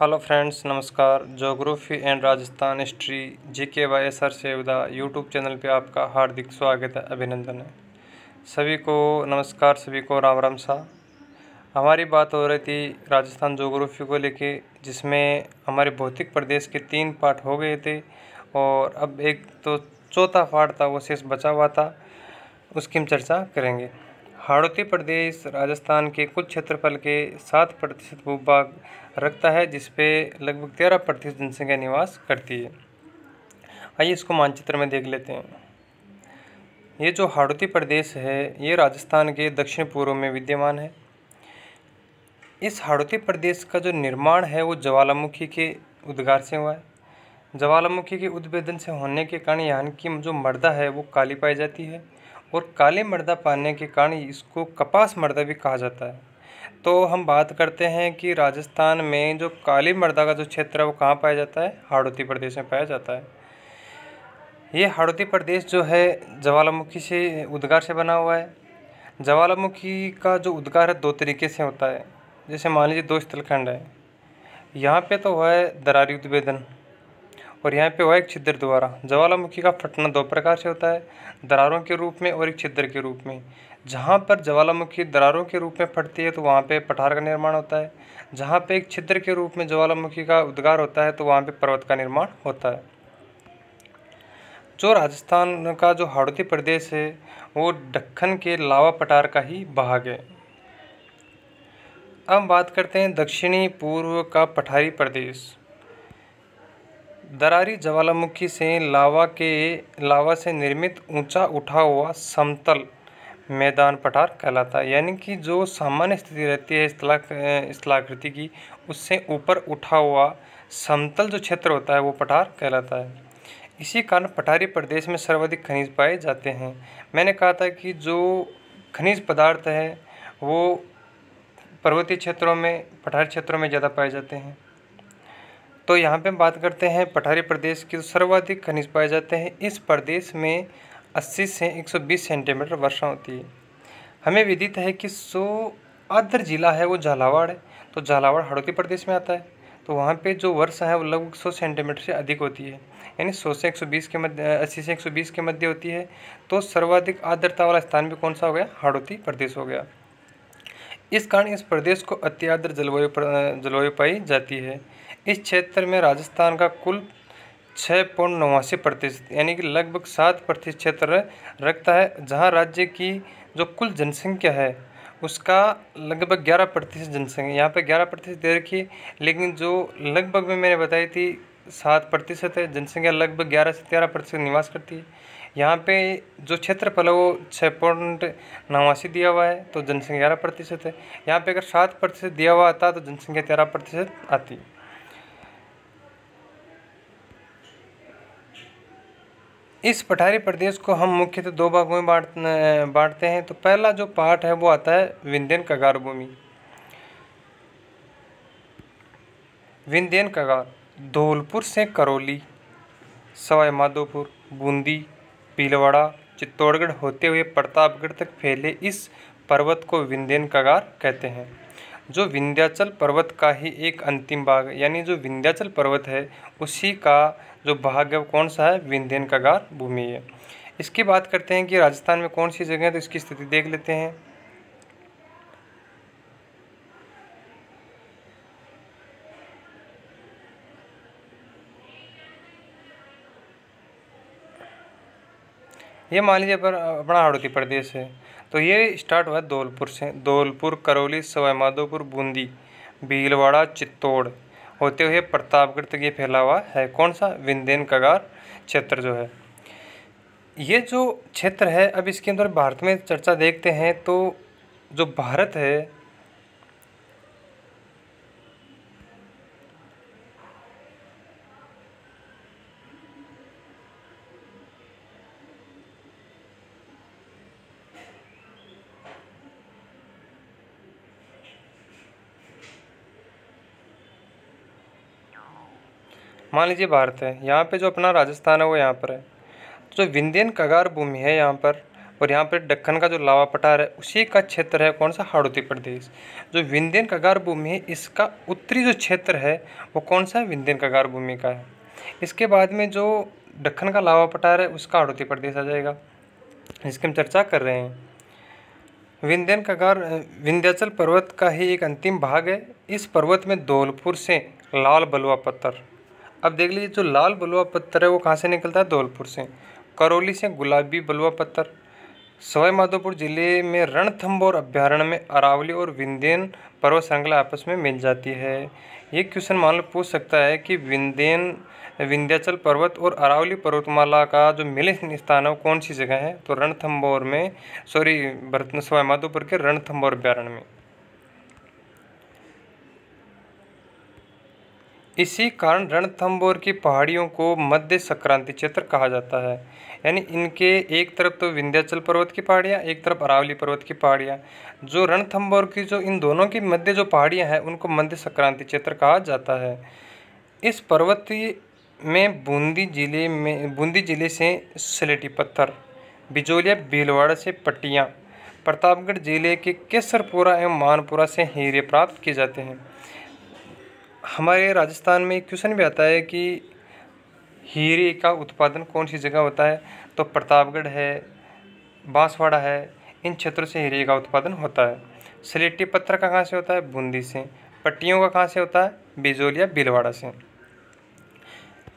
Hello friends, नमस्कार। Geography and Rajasthan history GK by SR Sevda YouTube channel पे आपका हार्दिक स्वागत है, अभिनंदन है। सभी को नमस्कार, सभी को राम राम सा। हमारी बात हो रही थी राजस्थान ज्योग्राफी को लेके, जिसमें हमारे भौतिक प्रदेश के 3 पार्ट हो गए थे और अब एक तो चौथा पार्ट था वो शेष बचा हुआ था, उसकी हम चर्चा करेंगे। हाड़ौती प्रदेश राजस्थान के कुल क्षेत्रफल के 7% भूभाग रखता है, जिसपे लगभग 13% जनसंख्या निवास करती है। आइए इसको मानचित्र में देख लेते हैं। ये जो हाड़ौती प्रदेश है ये राजस्थान के दक्षिण पूर्व में विद्यमान है। इस हाड़ौती प्रदेश का जो निर्माण है वो ज्वालामुखी के उद्गार से हुआ है। ज्वालामुखी के उद्भेदन से होने के कारण यहाँ की जो मृदा है वो काली पाई जाती है और काली मृदा पाने के कारण इसको कपास मृदा भी कहा जाता है। तो हम बात करते हैं कि राजस्थान में जो काली मृदा का जो क्षेत्र है वो कहाँ पाया जाता है, हाड़ौती प्रदेश में पाया जाता है। ये हाड़ौती प्रदेश जो है ज्वालामुखी से उद्गार से बना हुआ है। ज्वालामुखी का जो उद्गार है 2 तरीके से होता है। जैसे मान लीजिए 2 स्थलखंड है, यहाँ पे तो हुआ है दरारी उद्भेदन और यहाँ पे हुआ एक छिद्र द्वारा। ज्वालामुखी का फटना 2 प्रकार से होता है, दरारों के रूप में और एक छिद्र के रूप में। जहाँ पर ज्वालामुखी दरारों के रूप में फटती है तो वहाँ पे पठार का निर्माण होता है। जहाँ पे एक छिद्र के रूप में ज्वालामुखी का उद्गार होता है तो वहाँ पे पर्वत का निर्माण होता है। जो राजस्थान का जो हाड़ौती प्रदेश है वो दक्कन के लावा पठार का ही भाग है। अब बात करते हैं दक्षिणी पूर्व का पठारी प्रदेश। दरारी ज्वालामुखी से लावा से निर्मित ऊंचा उठा हुआ समतल मैदान पठार कहलाता है। यानी कि जो सामान्य स्थिति रहती है स्थलाकृति की, उससे ऊपर उठा हुआ समतल जो क्षेत्र होता है वो पठार कहलाता है। इसी कारण पठारी प्रदेश में सर्वाधिक खनिज पाए जाते हैं। मैंने कहा था कि जो खनिज पदार्थ है वो पर्वतीय क्षेत्रों में, पठारी क्षेत्रों में ज़्यादा पाए जाते हैं। तो यहाँ पे हम बात करते हैं पठारी प्रदेश की, तो सर्वाधिक खनिज पाए जाते हैं। इस प्रदेश में 80 से 120 सेंटीमीटर वर्षा होती है। हमें विदित है कि आद्र जिला है वो झालावाड़ है, तो झालावाड़ हाड़ौती प्रदेश में आता है। तो वहाँ पे जो वर्षा है वो लगभग 100 सेंटीमीटर से अधिक होती है, यानी 100 से 120 के मध्य, 80 से 120 के मध्य होती है। तो सर्वाधिक आर्द्रता वाला स्थान भी कौन सा हो गया, हाड़ौती प्रदेश हो गया। इस कारण इस प्रदेश को अति आर्द्र जलवायु पाई जाती है। इस क्षेत्र में राजस्थान का कुल 6.89% यानी कि लगभग 7% क्षेत्र रखता है, जहां राज्य की जो कुल जनसंख्या है उसका लगभग 11% जनसंख्या, यहाँ पे 11% दे रखी है, लेकिन जो लगभग में मैंने बताई थी 7% है। जनसंख्या लगभग 11 से 13% निवास करती है। यहाँ पे जो क्षेत्रफल है वो 6.89 दिया हुआ है, तो जनसंख्या 11% है। यहाँ पे अगर 7% दिया हुआ आता तो जनसंख्या 13% आती। इस पठारी प्रदेश को हम मुख्यतः 2 भागों में बांटते हैं। तो पहला जो पार्ट है वो आता है विंध्यन कगार भूमि। विंध्यन कगार धौलपुर से करौली, सवाई माधोपुर, बूंदी, भीलवाड़ा, चित्तौड़गढ़ होते हुए प्रतापगढ़ तक फैले इस पर्वत को विंध्यन कगार कहते हैं, जो विंध्याचल पर्वत का ही एक अंतिम भाग है। यानी जो विंध्याचल पर्वत है उसी का जो भाग है वो कौन सा है, विंध्यन कगार भूमि है। इसकी बात करते हैं कि राजस्थान में कौन सी जगह है, तो इसकी स्थिति देख लेते हैं। ये मान लीजिए पर अपना हाड़ौती प्रदेश है, तो ये स्टार्ट हुआ धौलपुर से। धौलपुर, करौली, सवाई माधोपुर, बूंदी, भीलवाड़ा, चित्तौड़ होते हुए प्रतापगढ़ तक ये फैला हुआ है। कौन सा, विंध्यन कगार क्षेत्र जो है। ये जो क्षेत्र है, अब इसके अंदर भारत में चर्चा देखते हैं तो जो भारत है मान लीजिए भारत है, यहाँ पे जो अपना राजस्थान है वो यहाँ पर है। जो विंध्यन कगार भूमि है यहाँ पर और यहाँ पर दक्कन का जो लावा पठार है उसी का क्षेत्र है कौन सा, हाड़ौती प्रदेश। जो विंध्यन कगार भूमि है इसका उत्तरी जो क्षेत्र है वो कौन सा है, विंध्यन कगार भूमि का है। इसके बाद में जो दक्कन का लावा पठार है उसका हाड़ौती प्रदेश आ जाएगा, इसकी हम चर्चा कर रहे हैं। विंध्यन कगार विंध्याचल पर्वत का ही एक अंतिम भाग है। इस पर्वत में धौलपुर से लाल बलुआ पत्थर, अब देख लीजिए जो लाल बलुआ पत्थर है वो कहाँ से निकलता है, धौलपुर से। करौली से गुलाबी बलुआ पत्थर। सवाई माधोपुर जिले में रणथंभौर अभ्यारण्य में अरावली और विंध्यन पर्वत श्रृंखला आपस में मिल जाती है। ये क्वेश्चन मान लो पूछ सकता है कि विंध्याचल पर्वत और अरावली पर्वतमाला का जो मिलन स्थान है वो कौन सी जगह है, तो रणथंभौर में, सवाई माधोपुर के रणथंभौर अभ्यारण्य में। इसी कारण रणथंभौर की पहाड़ियों को मध्य संक्रांति क्षेत्र कहा जाता है। यानी इनके एक तरफ तो विंध्याचल पर्वत की पहाड़ियाँ, एक तरफ अरावली पर्वत की पहाड़ियाँ। जो रणथंभौर की जो इन दोनों की मध्य जो पहाड़ियाँ हैं उनको मध्य संक्रांति क्षेत्र कहा जाता है। इस पर्वतीय में बूंदी जिले से स्लेटी पत्थर, बिजोलिया भीलवाड़ा से पट्टियाँ, प्रतापगढ़ जिले के केसरपुरा एवं मानपुरा से हीरे प्राप्त किए जाते हैं। हमारे राजस्थान में एक क्वेश्चन भी आता है कि हीरे का उत्पादन कौन सी जगह होता है, तो प्रतापगढ़ है, बांसवाड़ा है, इन क्षेत्रों से हीरे का उत्पादन होता है। स्लेटी पत्थर का कहाँ से होता है, बूंदी से। पट्टियों का कहाँ से होता है, बिजोलिया भीलवाड़ा से।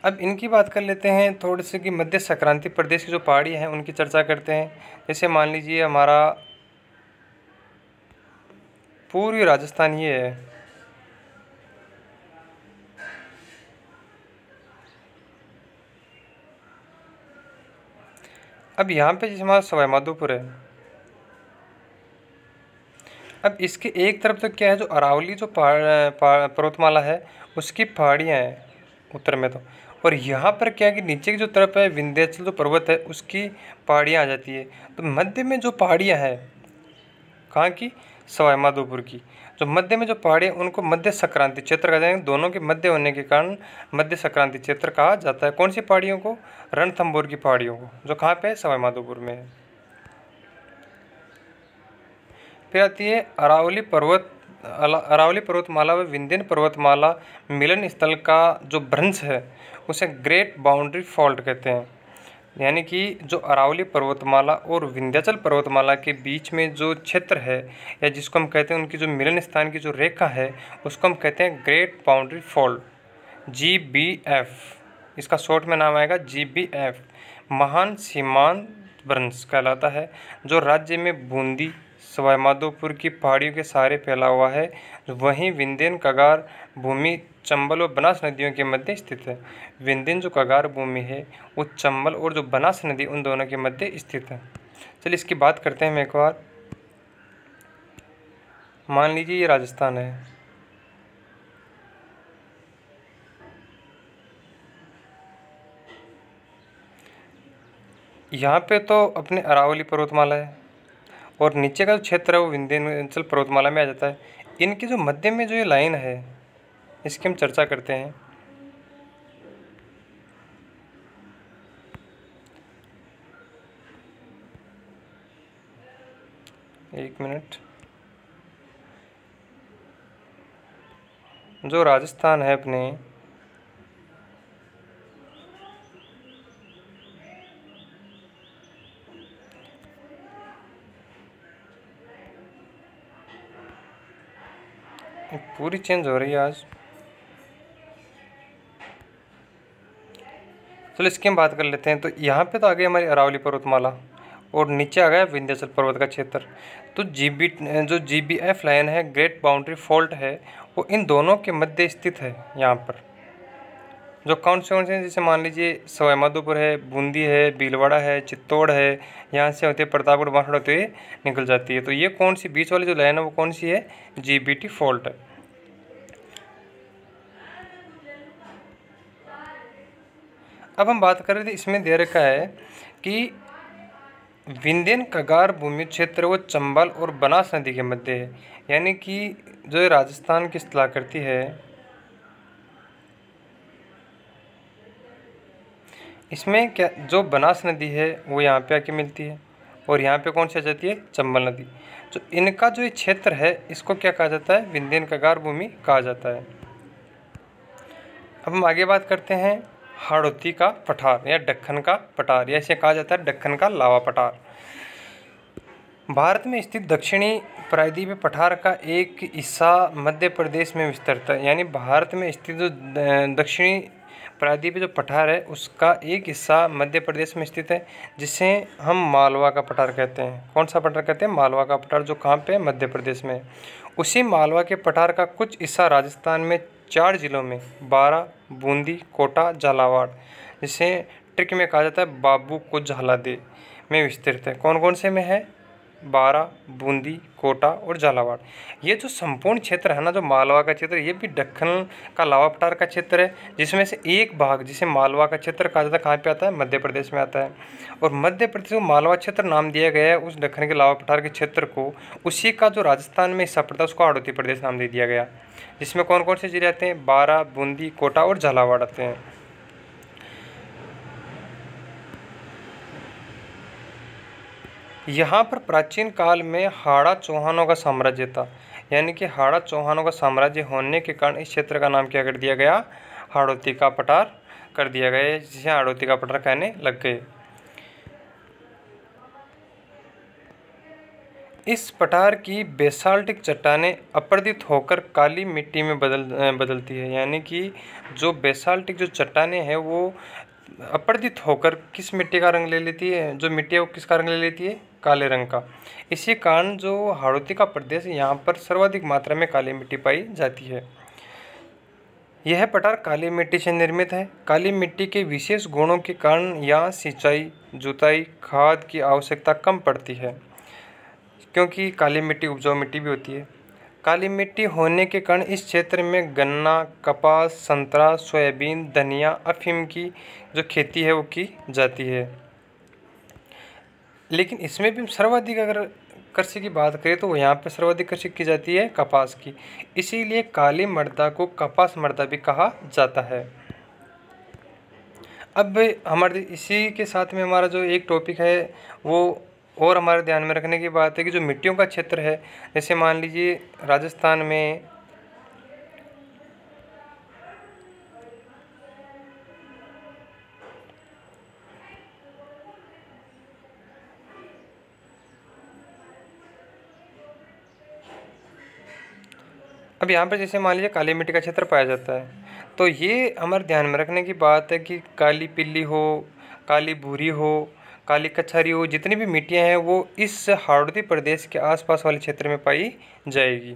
अब इनकी बात कर लेते हैं थोड़ी सी कि मध्य संक्रांति प्रदेश की जो पहाड़ी हैं उनकी चर्चा करते हैं। जैसे मान लीजिए हमारा पूर्वी राजस्थान ये है, अब यहाँ पे जैसे हमारा सवाई माधोपुर है, अब इसके एक तरफ तो क्या है, जो अरावली जो पर्वतमाला है उसकी पहाड़ियाँ हैं उत्तर में तो, और यहाँ पर क्या है कि नीचे की जो तरफ है विंध्याचल जो पर्वत है उसकी पहाड़ियाँ आ जाती है। तो मध्य में जो पहाड़ियाँ हैं कहाँ की, सवाई माधोपुर की, जो मध्य में जो पहाड़ियाँ उनको मध्य संक्रांति क्षेत्र कहा जाएगा। दोनों के मध्य होने के कारण मध्य संक्रांति क्षेत्र कहा जाता है। कौन सी पहाड़ियों को, रणथंभौर की पहाड़ियों को, जो कहाँ पे है, सवाई माधोपुर में है। फिर आती है अरावली पर्वतमाला व विंध्यन पर्वतमाला मिलन स्थल का जो भ्रंश है उसे ग्रेट बाउंड्री फॉल्ट कहते हैं। यानी कि जो अरावली पर्वतमाला और विंध्याचल पर्वतमाला के बीच में जो क्षेत्र है या जिसको हम कहते हैं उनकी जो मिलन स्थान की जो रेखा है उसको हम कहते हैं ग्रेट बाउंड्री फॉल्ट, GBF। इसका शॉर्ट में नाम आएगा GBF, महान सीमांत भ्रंश कहलाता है, जो राज्य में बूंदी सवाई माधोपुर की पहाड़ियों के सहारे फैला हुआ है। वहीं विंध्यन कगार भूमि चंबल और बनास नदियों के मध्य स्थित है। विंध्यन जो कगार भूमि है वो चंबल और जो बनास नदी उन दोनों के मध्य स्थित है। चलिए इसकी बात करते हैं हम एक बार। मान लीजिए ये राजस्थान है, यहाँ पे तो अपने अरावली पर्वतमाला है और नीचे का जो क्षेत्र है वो विंध्याचल पर्वतमाला में आ जाता है। इनके जो मध्य में जो ये लाइन है इसकी हम चर्चा करते हैं। एक मिनट, जो राजस्थान है अपने, पूरी चेंज हो रही है आज। चलो इसकी हम बात कर लेते हैं। तो यहाँ पे तो आ गई हमारी अरावली पर्वतमाला और नीचे आ गया विंध्याचल पर्वत का क्षेत्र। तो जो GBF लाइन है, ग्रेट बाउंड्री फॉल्ट है, वो इन दोनों के मध्य स्थित है। यहाँ पर जो कौन से जैसे मान लीजिए सवाई माधोपुर है, बूंदी है, भीलवाड़ा है, चित्तौड़ है, यहाँ से होते प्रतापगढ़ बांसवाड़ा होते हुए निकल जाती है। तो ये कौन सी बीच वाली जो लाइन है वो कौन सी है, GBT फॉल्ट है। अब हम बात कर रहे थे, इसमें दे रखा है कि विंध्यन कगार भूमि क्षेत्र वो चंबल और बनास नदी के मध्य है। यानी कि जो राजस्थान की स्थला करती है इसमें क्या, जो बनास नदी है वो यहाँ पे आके मिलती है और यहाँ पे कौन सी आ जाती है, चंबल नदी। तो इनका जो ये क्षेत्र है इसको क्या कहा जाता है, विंध्यन कगार भूमि कहा जाता है। अब हम आगे बात करते हैं हाड़ौती का पठार या दक्कन का पठार, या इसे कहा जाता है दक्कन का लावा पठार। भारत में स्थित दक्षिणी प्रायद्वीपीय पठार का एक हिस्सा मध्य प्रदेश में विस्तृत है। यानी भारत में स्थित जो दक्षिणी प्रायद्वीपीय जो पठार है उसका एक हिस्सा मध्य प्रदेश में स्थित है, जिसे हम मालवा का पठार कहते हैं। कौन सा पठार कहते हैं, मालवा का पठार, जो कहाँ पे है, मध्य प्रदेश में। उसी मालवा के पठार का कुछ हिस्सा राजस्थान में 4 जिलों में बारां, बूंदी, कोटा, झालावाड़, जिसे ट्रिक में कहा जाता है बाबू को झालादे, में विस्तृत है। कौन कौन से में है, बारां, बूंदी, कोटा और झालावाड़। ये जो संपूर्ण क्षेत्र है ना, जो मालवा का क्षेत्र, ये भी दक्कन का लावा पठार का क्षेत्र है, जिसमें से एक भाग जिसे मालवा का क्षेत्र कहा जाता है कहाँ पे आता है, मध्य प्रदेश में आता है। और मध्य प्रदेश को मालवा क्षेत्र नाम दिया गया है उस दक्कन के लावा पठार के क्षेत्र को। उसी का जो राजस्थान में हिस्सा पड़ता है उसको हाड़ौती प्रदेश नाम दे दिया गया, जिसमें कौन कौन से जिले आते हैं, बारां, बूंदी, कोटा और झालावाड़ आते हैं। यहाँ पर प्राचीन काल में हाड़ा चौहानों का साम्राज्य था। यानी कि हाड़ा चौहानों का साम्राज्य होने के कारण इस क्षेत्र का नाम क्या कर दिया गया, हाड़ौती का पठार कर दिया गया, जिसे हाड़ौती का पठार कहने लग गए। इस पठार की बेसाल्टिक चट्टानें अपरदित होकर काली मिट्टी में बदलती है। यानी कि जो बेसाल्टिक जो चट्टानें हैं वो अपरदित होकर किस मिट्टी का रंग ले लेती है, जो मिट्टी है वो किसका रंग ले लेती है, काले रंग का। इसी कारण जो हाड़ौती का प्रदेश है यहाँ पर सर्वाधिक मात्रा में काली मिट्टी पाई जाती है। यह पठार काली मिट्टी से निर्मित है। काली मिट्टी के विशेष गुणों के कारण यहाँ सिंचाई, जुताई, खाद की आवश्यकता कम पड़ती है, क्योंकि काली मिट्टी उपजाऊ मिट्टी भी होती है। काली मिट्टी होने के कारण इस क्षेत्र में गन्ना, कपास, संतरा, सोयाबीन, धनिया, अफीम की जो खेती है वो की जाती है। लेकिन इसमें भी सर्वाधिक अगर कृषि की बात करें तो यहाँ पे सर्वाधिक कृषि की जाती है कपास की। इसीलिए काली मृदा को कपास मृदा भी कहा जाता है। अब हमारे इसी के साथ में हमारा जो एक टॉपिक है वो और हमारे ध्यान में रखने की बात है कि जो मिट्टियों का क्षेत्र है, जैसे मान लीजिए राजस्थान में अब यहाँ पर जैसे मान लीजिए काली मिट्टी का क्षेत्र पाया जाता है, तो ये हमारे ध्यान में रखने की बात है कि काली पिल्ली हो, काली भूरी हो, काली कछारी हो, जितनी भी मिट्टियाँ हैं वो इस हाड़ौती प्रदेश के आसपास वाले क्षेत्र में पाई जाएगी।